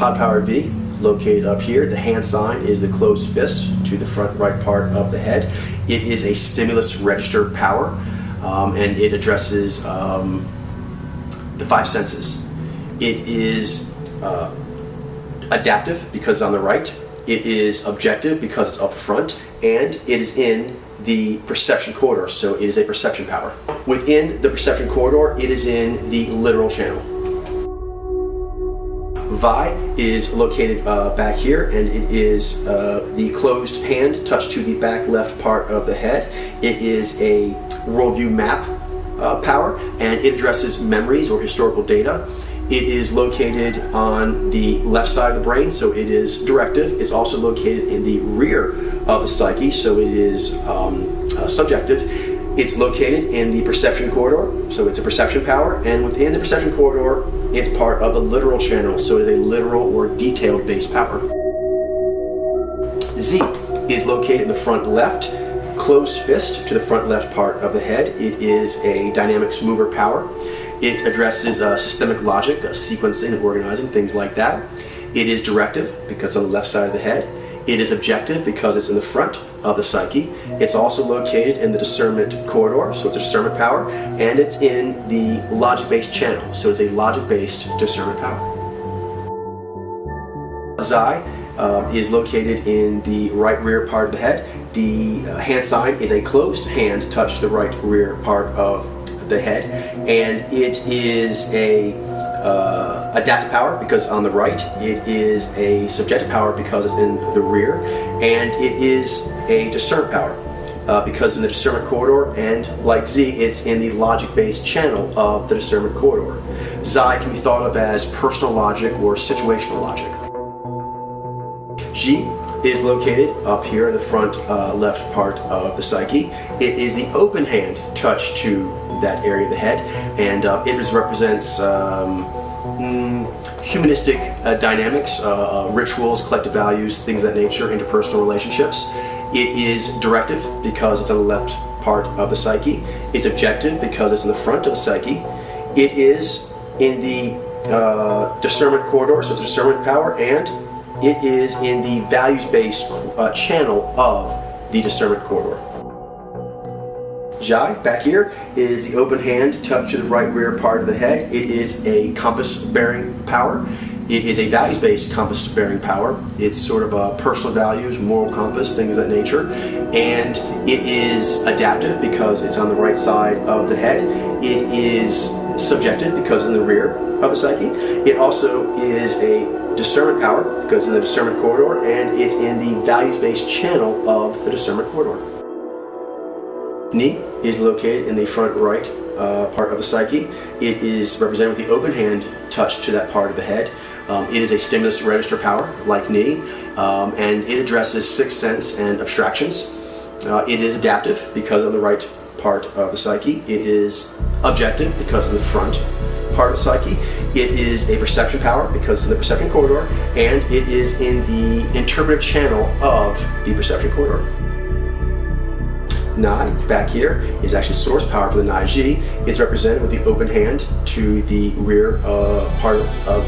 Pod Power V is located up here. The hand sign is the closed fist to the front right part of the head. It is a stimulus register power, and it addresses the five senses. It is adaptive because it's on the right. It is objective because it's up front, and it is in the perception corridor, so it is a perception power. Within the perception corridor, it is in the literal channel. Vi is located back here, and it is the closed hand touched to the back left part of the head. It is a worldview map power, and it addresses memories or historical data. It is located on the left side of the brain, so it is directive. It's also located in the rear of the psyche, so it is subjective. It's located in the perception corridor, so it's a perception power, and within the perception corridor, it's part of the literal channel, so it is a literal or detailed based power. Z is located in the front left, closed fist to the front left part of the head. It is a dynamics mover power. It addresses systemic logic, sequencing and organizing, things like that. It is directive because it's on the left side of the head. It is objective because it's in the front of the psyche. It's also located in the discernment corridor, so it's a discernment power, and it's in the logic-based channel, so it's a logic-based discernment power. Xi is located in the right rear part of the head. The hand sign is a closed hand touched the right rear part of the head, and it is a adaptive power because on the right. It is a subjective power because it's in the rear, and it is a discern power because in the discernment corridor, and like Z, it's in the logic-based channel of the discernment corridor. Xi can be thought of as personal logic or situational logic. Ji is located up here in the front left part of the psyche. It is the open hand touched to that area of the head, and it represents humanistic dynamics, rituals, collective values, things of that nature, interpersonal relationships. It is directive because it's on the left part of the psyche. It's objective because it's in the front of the psyche. It is in the discernment corridor, so it's a discernment power, and it is in the values-based channel of the discernment corridor. Jai, back here, is the open hand touched to the right rear part of the head. It is a compass-bearing power. It is a values-based compass-bearing power. It's sort of a personal values, moral compass, things of that nature. And it is adaptive because it's on the right side of the head. It is subjective because it's in the rear of the psyche. It also is a discernment power because it's in the discernment corridor, and it's in the values-based channel of the discernment corridor. Ni is located in the front right part of the psyche. It is represented with the open hand touched to that part of the head. It is a stimulus register power, like Ni, and it addresses sixth sense and abstractions. It is adaptive because of the right part of the psyche. It is objective because of the front part of the psyche. It is a perception power because it's in the perception corridor, and it is in the interpretive channel of the perception corridor. Nai, back here, is actually source power for the Nai Ji. It's represented with the open hand to the rear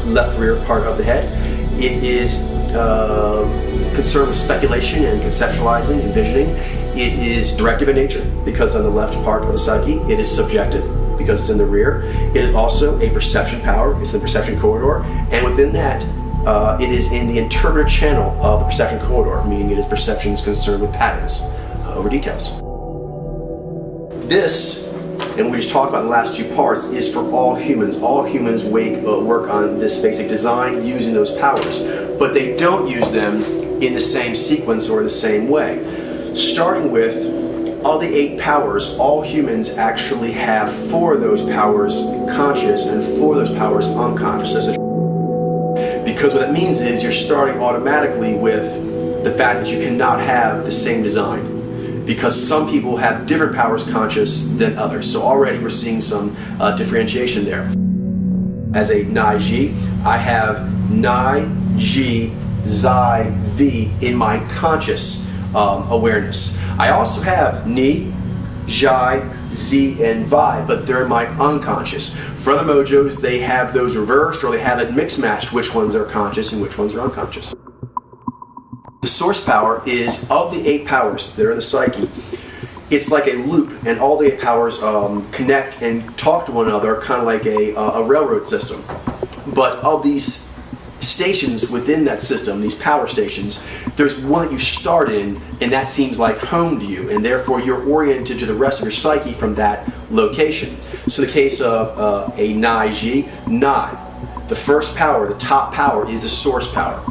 left rear part of the head. It is concerned with speculation and conceptualizing, envisioning. It is directive in nature because on the left part of the psyche. It is subjective because it's in the rear. It is also a perception power. It's in the perception corridor, and within that, it is in the interpretive channel of the perception corridor, meaning it is perceptions concerned with patterns over details. This, and we just talked about in the last two parts, is for all humans. All humans work on this basic design using those powers, but they don't use them in the same sequence or the same way. Starting with all the 8 powers, all humans actually have 4 of those powers conscious and 4 of those powers unconscious. Because what that means is you're starting automatically with the fact that you cannot have the same design, because some people have different powers conscious than others. So already we're seeing some differentiation there. As a Nai Ji, I have Nai, Ji, Zai, V in my conscious awareness. I also have Ni, Zhi, Z, and Vi, but they're in my unconscious. For other mojos, they have those reversed, or they have it mixed matched which ones are conscious and which ones are unconscious. The source power is, of the 8 powers that are in the psyche, it's like a loop, and all the 8 powers connect and talk to one another, kind of like a railroad system. But of these stations within that system, these power stations, there's one that you start in, and that seems like home to you, and therefore you're oriented to the rest of your psyche from that location. So in the case of a Nai Ji, Nai, the first power, the top power, is the source power.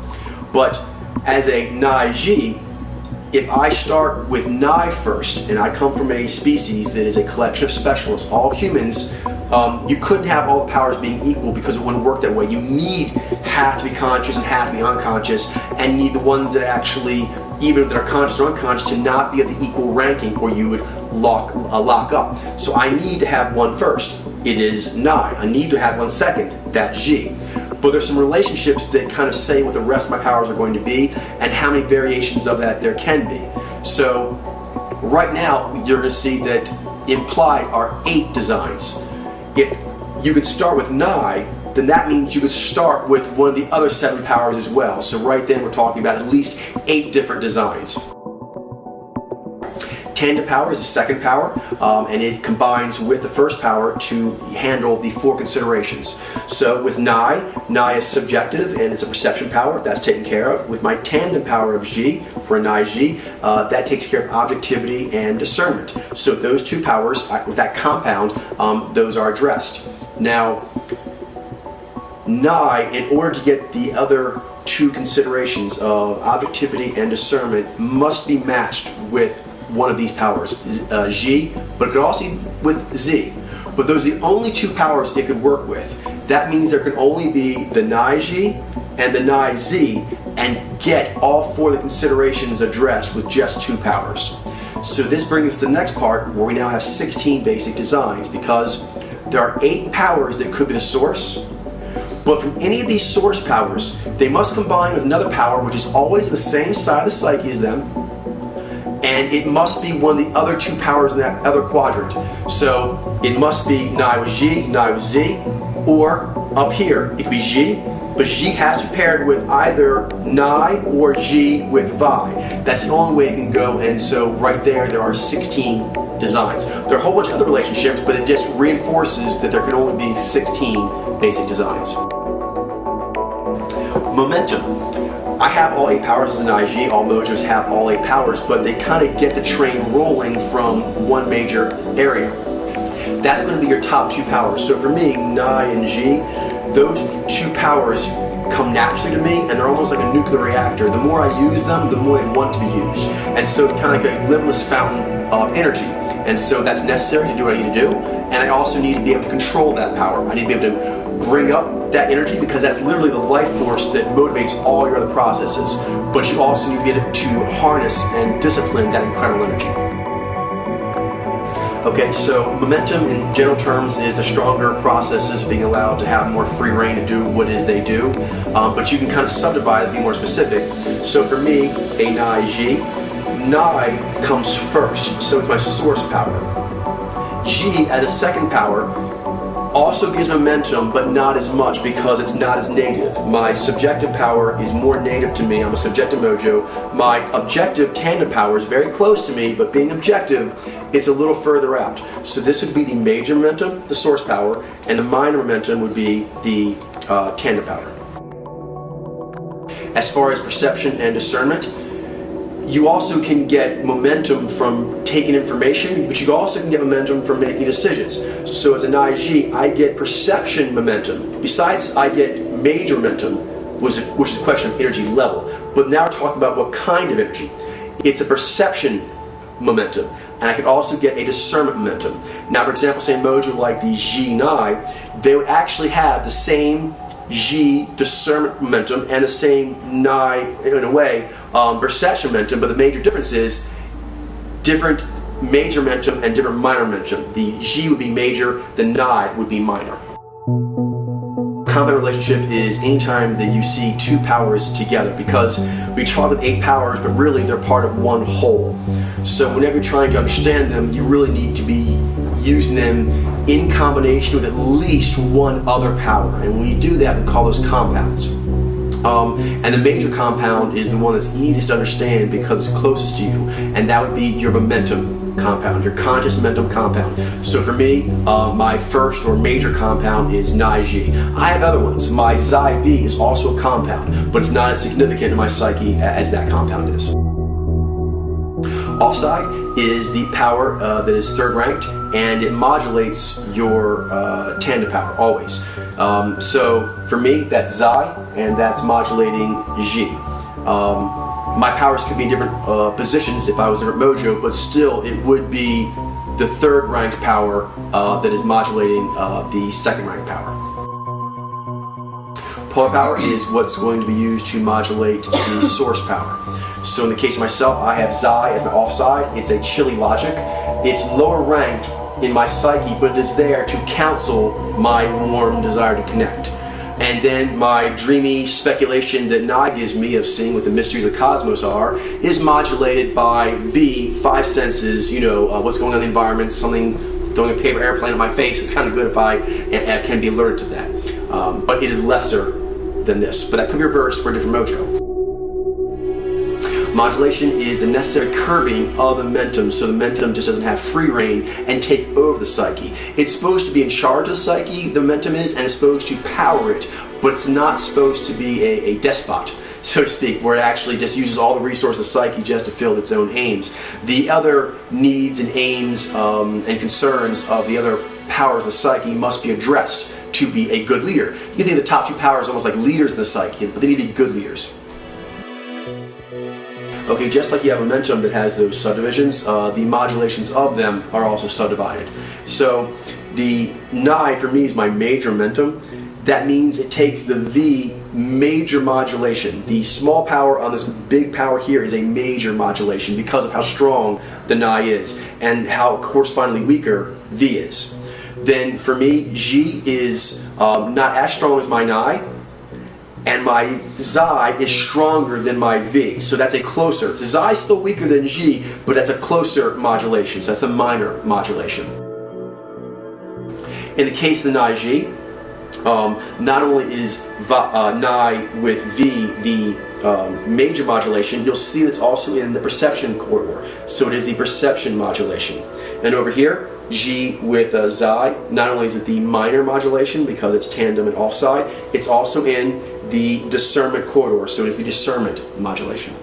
But as a Nai Ji, if I start with Nai first, and I come from a species that is a collection of specialists, all humans, you couldn't have all the powers being equal because it wouldn't work that way. You have to be conscious and have to be unconscious, and you need the ones that actually, even if they're conscious or unconscious, to not be at the equal ranking, or you would lock up. So I need to have one first. It is Nai. I need to have one second. That's Ji. But there's some relationships that kind of say what the rest of my powers are going to be and how many variations of that there can be. So right now you're going to see that implied are 8 designs. If you could start with Nai, then that means you could start with one of the other 7 powers as well. So right then we're talking about at least 8 different designs. Tandem power is the second power, and it combines with the first power to handle the 4 considerations. So with Nai is subjective and it's a perception power, that's taken care of. With my tandem power of Ji, for a Nai Ji, that takes care of objectivity and discernment. So those 2 powers, with that compound, those are addressed. Now, Nai, in order to get the other 2 considerations of objectivity and discernment, must be matched with one of these powers, Ji, but it could also be with Z. But those are the only 2 powers it could work with. That means there can only be the Nai Ji and the Nai Z, and get all 4 of the considerations addressed with just 2 powers. So this brings us to the next part, where we now have 16 basic designs, because there are 8 powers that could be the source, but from any of these source powers, they must combine with another power which is always the same side of the psyche as them, and it must be one of the other 2 powers in that other quadrant. So it must be Nai with Ji, Nai with Z, or up here, it could be Ji, but Ji has to be paired with either Nai or Ji with Vi. That's the only way it can go, and so right there are 16 designs. There are a whole bunch of other relationships, but it just reinforces that there can only be 16 basic designs. Momentum. I have all 8 powers as an IG, all mojos have all 8 powers, but they kind of get the train rolling from one major area. That's going to be your top 2 powers. So for me, Nai and Ji, those 2 powers come naturally to me, and they're almost like a nuclear reactor. The more I use them, the more they want to be used. And so it's kind of like a limitless fountain of energy. And so that's necessary to do what I need to do, and I also need to be able to control that power. I need to be able to bring up that energy, because that's literally the life force that motivates all your other processes. But you also need to be able to harness and discipline that incredible energy. Okay, so momentum in general terms is the stronger processes being allowed to have more free reign to do what it is they do, but you can kind of subdivide and be more specific. So for me, a Nai Ji, Nai comes first, so it's my source power. Ji, as a second power, also gives momentum, but not as much because it's not as negative. My subjective power is more negative to me. I'm a subjective mojo. My objective tandem power is very close to me, but being objective, it's a little further out. So this would be the major momentum, the source power, and the minor momentum would be the tandem power. As far as perception and discernment, you also can get momentum from taking information, but you also can get momentum from making decisions. So as an IG, I get perception momentum. Besides, I get major momentum, which is a question of energy level. But now we're talking about what kind of energy. It's a perception momentum. And I could also get a discernment momentum. Now, for example, say mojo like the Ji Nai, they would actually have the same Ji discernment momentum and the same Nai, in a way, perception momentum, but the major difference is different major momentum and different minor momentum. The Ji would be major, the Nai would be minor. compound relationship is anytime that you see two powers together, because we talk with 8 powers, but really they're part of one whole. So whenever you're trying to understand them, you really need to be using them in combination with at least one other power. And when you do that, we call those compounds. And the major compound is the one that's easiest to understand because it's closest to you, and that would be your momentum compound, your conscious momentum compound. So for me, my first or major compound is Ni-G. I have other ones. My Xi-V is also a compound, but it's not as significant in my psyche as that compound is. Offside is the power that is third ranked, and it modulates your tandem power always. So for me, that's Xi, and that's modulating Ji. My powers could be in different positions if I was in different mojo, but still it would be the third ranked power that is modulating the second ranked power. Polar power is what's going to be used to modulate the source power. So in the case of myself, I have Xi as my offside. It's a chilly logic. It's lower ranked in my psyche, but it is there to counsel my warm desire to connect. And then my dreamy speculation that Ni gives me of seeing what the mysteries of the cosmos are is modulated by V, 5 senses, what's going on in the environment, something throwing a paper airplane at my face. It's kind of good if I can be alerted to that. But it is lesser than this. But that could be reversed for a different mojo. Modulation is the necessary curbing of the momentum, so the momentum just doesn't have free reign and take over the psyche. It's supposed to be in charge of the psyche, the momentum is, and it's supposed to power it, but it's not supposed to be a despot, so to speak, where it actually just uses all the resources of the psyche just to fill its own aims. The other needs and aims and concerns of the other powers of the psyche must be addressed to be a good leader. You can think of the top 2 powers almost like leaders in the psyche, but they need to be good leaders. Okay, just like you have momentum that has those subdivisions, the modulations of them are also subdivided. So the Ni for me is my major momentum. That means it takes the V major modulation. The small power on this big power here is a major modulation because of how strong the Ni is and how correspondingly weaker V is. Then for me, Ji is not as strong as my Ni, and my Xi is stronger than my V, so that's a closer. Xi is still weaker than Ji, but that's a closer modulation, so that's the minor modulation. In the case of the Ni-G, not only is Ni with V the major modulation, you'll see it's also in the perception corridor, so it is the perception modulation. And over here, G with Xi, not only is it the minor modulation because it's tandem and offside, it's also in the discernment corridor, so it's the discernment modulation.